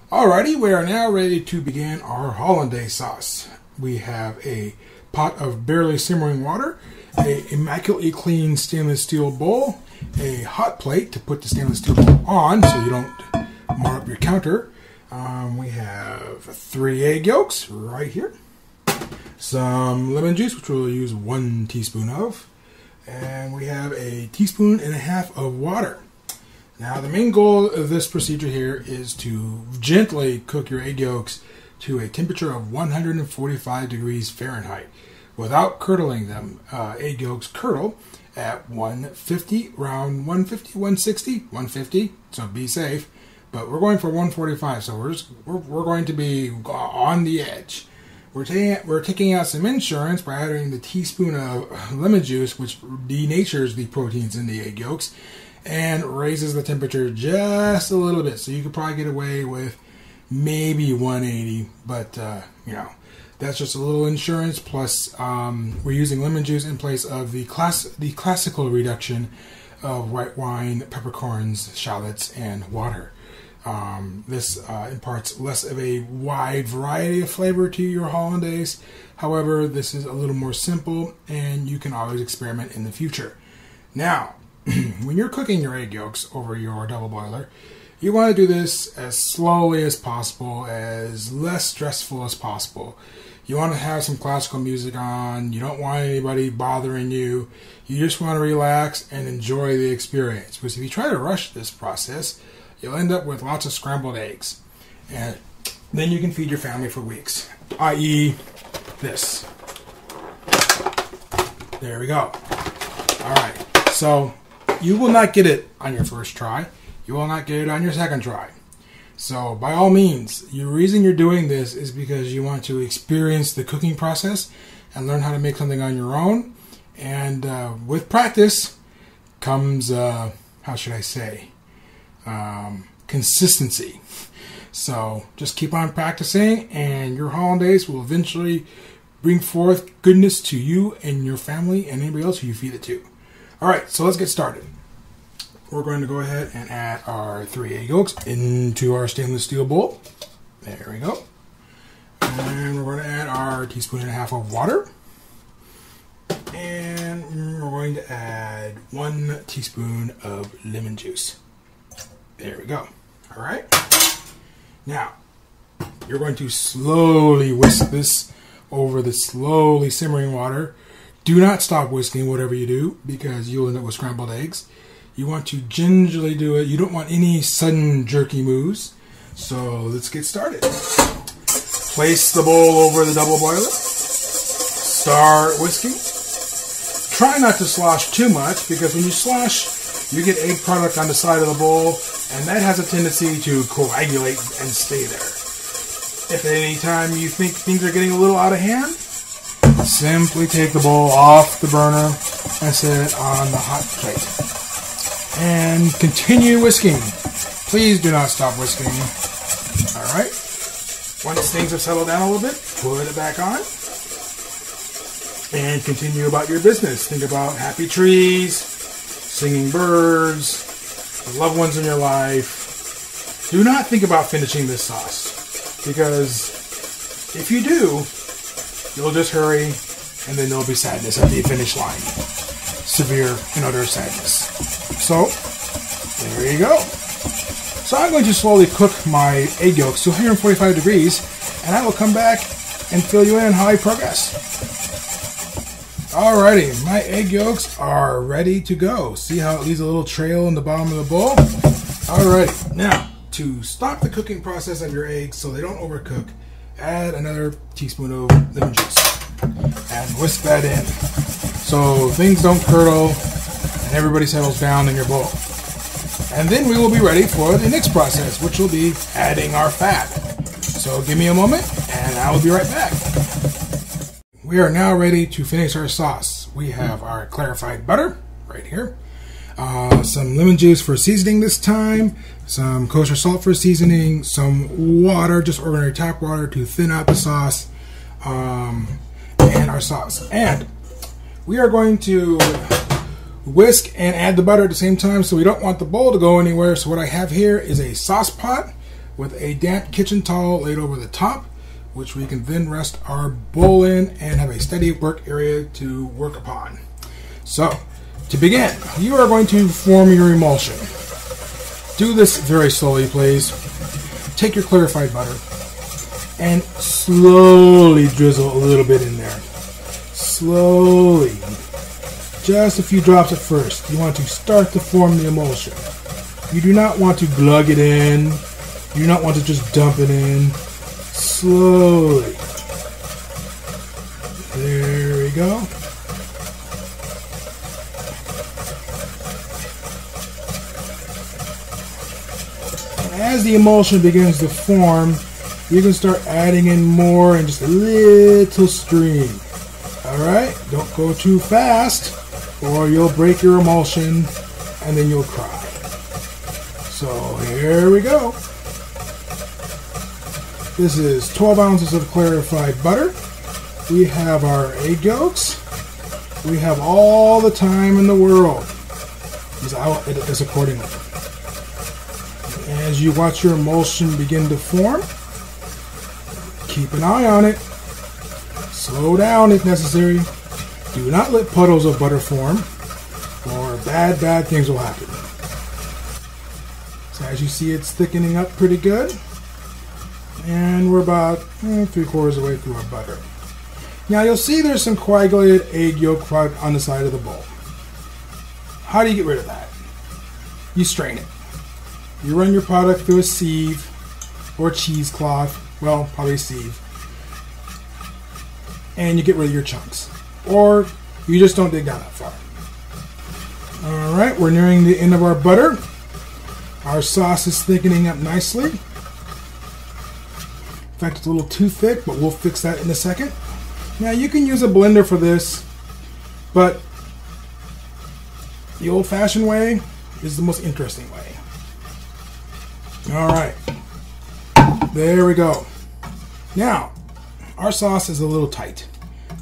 Alrighty, we are now ready to begin our Hollandaise sauce. We have a pot of barely simmering water, a immaculately clean stainless steel bowl, a hot plate to put the stainless steel bowl on so you don't mar up your counter. We have 3 egg yolks right here, some lemon juice, which we'll use 1 teaspoon of, and we have a teaspoon and a half of water. Now, the main goal of this procedure here is to gently cook your egg yolks to a temperature of 145 degrees Fahrenheit without curdling them. Egg yolks curdle at 150, around 150, 160, 150, so be safe. But we're going for 145, so we're going to be on the edge. We're taking out some insurance by adding the teaspoon of lemon juice, which denatures the proteins in the egg yolks and raises the temperature just a little bit. So you could probably get away with maybe 180, but you know, that's just a little insurance. Plus, we're using lemon juice in place of the classical reduction of white wine, peppercorns, shallots, and water. This imparts less of a wide variety of flavor to your hollandaise. However, this is a little more simple, and you can always experiment in the future. Now, when you're cooking your egg yolks over your double boiler, you want to do this as slowly as possible, as less stressful as possible. You want to have some classical music on. You don't want anybody bothering you. You just want to relax and enjoy the experience. Because if you try to rush this process, you'll end up with lots of scrambled eggs. And then you can feed your family for weeks. I.e. this. There we go. Alright, so you will not get it on your first try. You will not get it on your second try. So by all means, the reason you're doing this is because you want to experience the cooking process and learn how to make something on your own. And with practice comes, how should I say, consistency. So just keep on practicing, and your hollandaise will eventually bring forth goodness to you and your family and anybody else who you feed it to. Alright, so let's get started. We're going to go ahead and add our 3 egg yolks into our stainless steel bowl. There we go. And we're going to add our teaspoon and a half of water. And we're going to add 1 teaspoon of lemon juice. There we go. Alright. Now, you're going to slowly whisk this over the slowly simmering water. Do not stop whisking whatever you do, because you'll end up with scrambled eggs. You want to gingerly do it. You don't want any sudden jerky moves. So let's get started. Place the bowl over the double boiler. Start whisking. Try not to slosh too much, because when you slosh, you get egg product on the side of the bowl, and that has a tendency to coagulate and stay there. If at any time you think things are getting a little out of hand, simply take the bowl off the burner and set it on the hot plate. And continue whisking. Please do not stop whisking. Alright. Once things have settled down a little bit, put it back on. And continue about your business. Think about happy trees, singing birds, the loved ones in your life. Do not think about finishing this sauce, because if you do, you'll just hurry, and then there'll be sadness at the finish line. Severe and utter sadness. So, there you go. So I'm going to slowly cook my egg yolks to 145 degrees, and I will come back and fill you in on how I progress. Alrighty, my egg yolks are ready to go. See how it leaves a little trail in the bottom of the bowl? Alrighty, now, to stop the cooking process of your eggs so they don't overcook, add another teaspoon of lemon juice and whisk that in so things don't curdle and everybody settles down in your bowl. And then we will be ready for the next process, which will be adding our fat. So give me a moment and I will be right back. We are now ready to finish our sauce. We have our clarified butter right here, some lemon juice for seasoning this time, some kosher salt for seasoning, some water, just ordinary tap water to thin out the sauce, and our sauce. And we are going to whisk and add the butter at the same time, so we don't want the bowl to go anywhere. So what I have here is a sauce pot with a damp kitchen towel laid over the top, which we can then rest our bowl in and have a steady work area to work upon. So, to begin, you are going to form your emulsion. Do this very slowly, please. Take your clarified butter and slowly drizzle a little bit in there. Slowly. Just a few drops at first. You want to start to form the emulsion. You do not want to glug it in. You do not want to just dump it in. Slowly. There we go. As the emulsion begins to form, you can start adding in more in just a little stream. Alright, don't go too fast or you'll break your emulsion and then you'll cry. So here we go. This is 12 ounces of clarified butter. We have our egg yolks. We have all the time in the world. I'll edit this accordingly. As you watch your emulsion begin to form, keep an eye on it. Slow down if necessary. Do not let puddles of butter form, or bad things will happen. So as you see, it's thickening up pretty good. And we're about 3/4 of the way through our butter. Now you'll see there's some coagulated egg yolk product on the side of the bowl. How do you get rid of that? You strain it. You run your product through a sieve or cheesecloth, well, probably a sieve, and you get rid of your chunks. Or you just don't dig down that far. Alright, we're nearing the end of our butter. Our sauce is thickening up nicely. In fact, it's a little too thick, but we'll fix that in a second. Now you can use a blender for this, but the old-fashioned way is the most interesting way. Alright, there we go. Now, our sauce is a little tight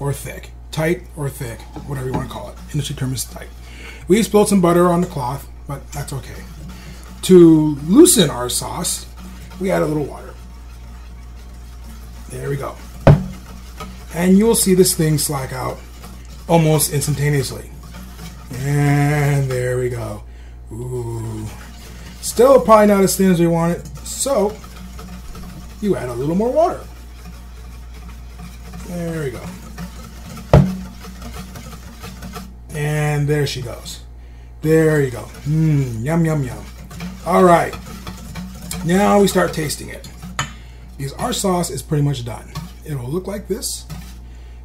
or thick. Tight or thick, whatever you want to call it. Industry term is tight. We spilled some butter on the cloth, but that's okay. To loosen our sauce, we add a little water. There we go. And you will see this thing slack out almost instantaneously. And there we go. Ooh. Still probably not as thin as we want it, so you add a little more water. There we go. And there she goes. There you go. Yum, yum, yum. All right. Now we start tasting it. Because our sauce is pretty much done. It'll look like this.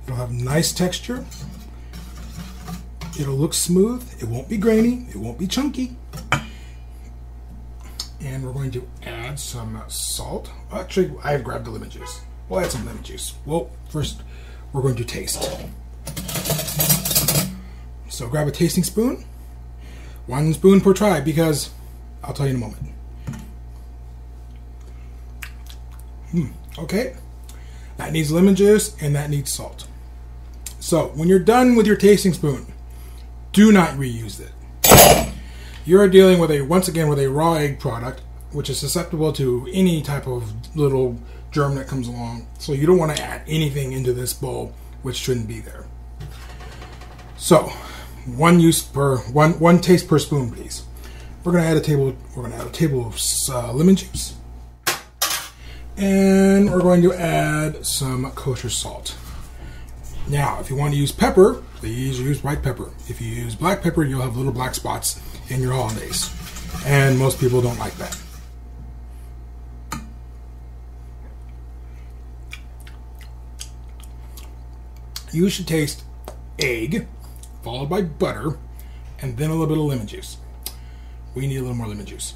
It'll have nice texture. It'll look smooth. It won't be grainy. It won't be chunky. And we're going to add some salt. Actually, I have grabbed the lemon juice. We'll add some lemon juice. Well, first we're going to taste. So grab a tasting spoon. 1 spoon per try, because I'll tell you in a moment. Okay. That needs lemon juice and that needs salt. So when you're done with your tasting spoon, do not reuse it. You're dealing with once again with a raw egg product, which is susceptible to any type of little germ that comes along. So you don't want to add anything into this bowl which shouldn't be there. So one taste per spoon, please. We're going to add a table. We're going to add a table of lemon juice, and we're going to add some kosher salt. Now, if you want to use pepper, please use white pepper. If you use black pepper, you'll have little black spots in your hollandaise, and most people don't like that. You should taste egg, followed by butter, and then a little bit of lemon juice. We need a little more lemon juice.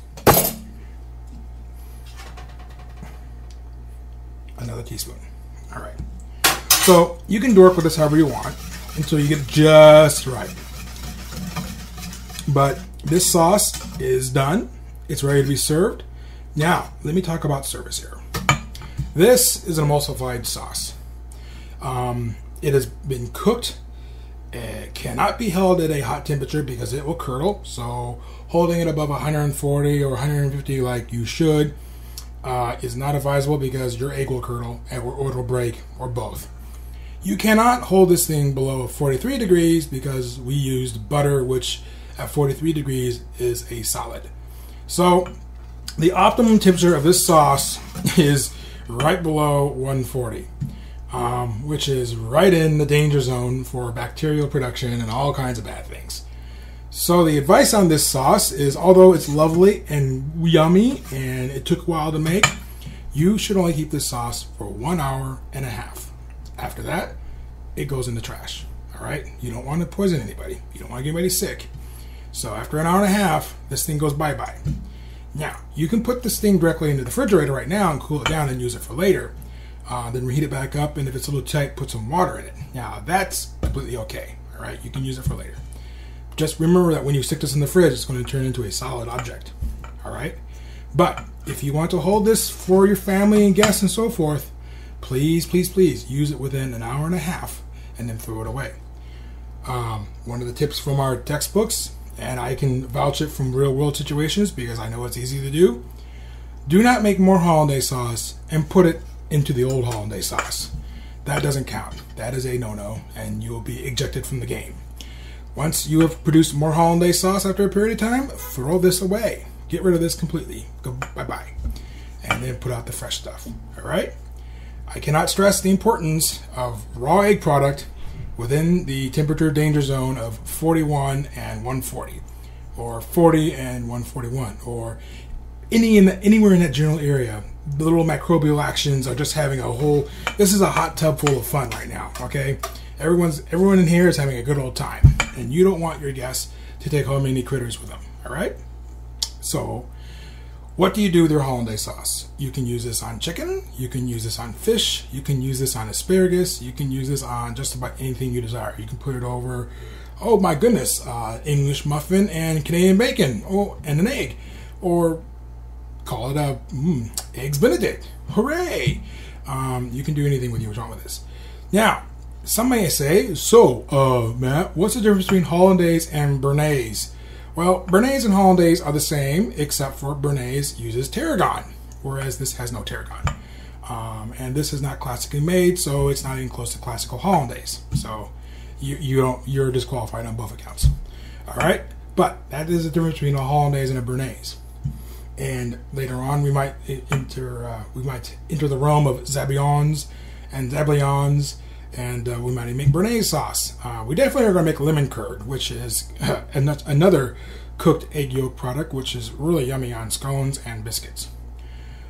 Another teaspoon. All right. So you can dork with this however you want until you get just right. But this sauce is done. It's ready to be served. Now, let me talk about service here. This is an emulsified sauce. It has been cooked. It cannot be held at a hot temperature because it will curdle. So holding it above 140 or 150 like you should is not advisable because your egg will curdle or it'll break, or both. You cannot hold this thing below 43 degrees because we used butter, which at 43 degrees is a solid. So the optimum temperature of this sauce is right below 140, which is right in the danger zone for bacterial production and all kinds of bad things. So the advice on this sauce is, although it's lovely and yummy and it took a while to make, you should only keep this sauce for 1.5 hours. After that, it goes in the trash. All right? You don't want to poison anybody. You don't want to get anybody sick. So after 1.5 hours, this thing goes bye-bye. Now, you can put this thing directly into the refrigerator right now and cool it down and use it for later. Then reheat it back up, and if it's a little tight, put some water in it. Now, that's completely okay. All right? You can use it for later. Just remember that when you stick this in the fridge, it's going to turn into a solid object. All right? But if you want to hold this for your family and guests and so forth, please, please, please use it within 1.5 hours and then throw it away. One of the tips from our textbooks, and I can vouch it from real world situations because I know it's easy to do. Do not make more hollandaise sauce and put it into the old hollandaise sauce. That doesn't count. That is a no-no, and you will be ejected from the game. Once you have produced more hollandaise sauce after a period of time, throw this away. Get rid of this completely. Go bye-bye. And then put out the fresh stuff. All right? I cannot stress the importance of raw egg product within the temperature danger zone of 41 and 140, or 40 and 141, or anywhere in that general area. The little microbial actions are just having a whole. This is a hot tub full of fun right now. Okay, everyone in here is having a good old time, and you don't want your guests to take home any critters with them. All right, so. What do you do with your hollandaise sauce? You can use this on chicken, you can use this on fish, you can use this on asparagus, you can use this on just about anything you desire. You can put it over, oh my goodness, English muffin and Canadian bacon, oh, and an egg. Or call it a Eggs Benedict. Hooray! You can do anything with you want with this. Now, some may say, so, Matt, what's the difference between hollandaise and béarnaise? Well, béarnaise and hollandaise are the same, except for béarnaise uses tarragon, whereas this has no tarragon. And this is not classically made, so it's not even close to classical hollandaise. So you're disqualified on both accounts. All right, but that is the difference between a hollandaise and a béarnaise. And later on, we might enter the realm of zabaions and zablions. And we might even make béarnaise sauce. We definitely are going to make lemon curd, which is another cooked egg yolk product, which is really yummy on scones and biscuits.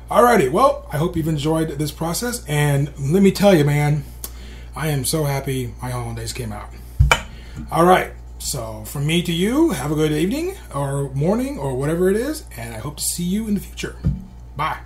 Alrighty, well, I hope you've enjoyed this process. And let me tell you, man, I am so happy my hollandaise came out. Alright, so from me to you, have a good evening or morning or whatever it is. And I hope to see you in the future. Bye.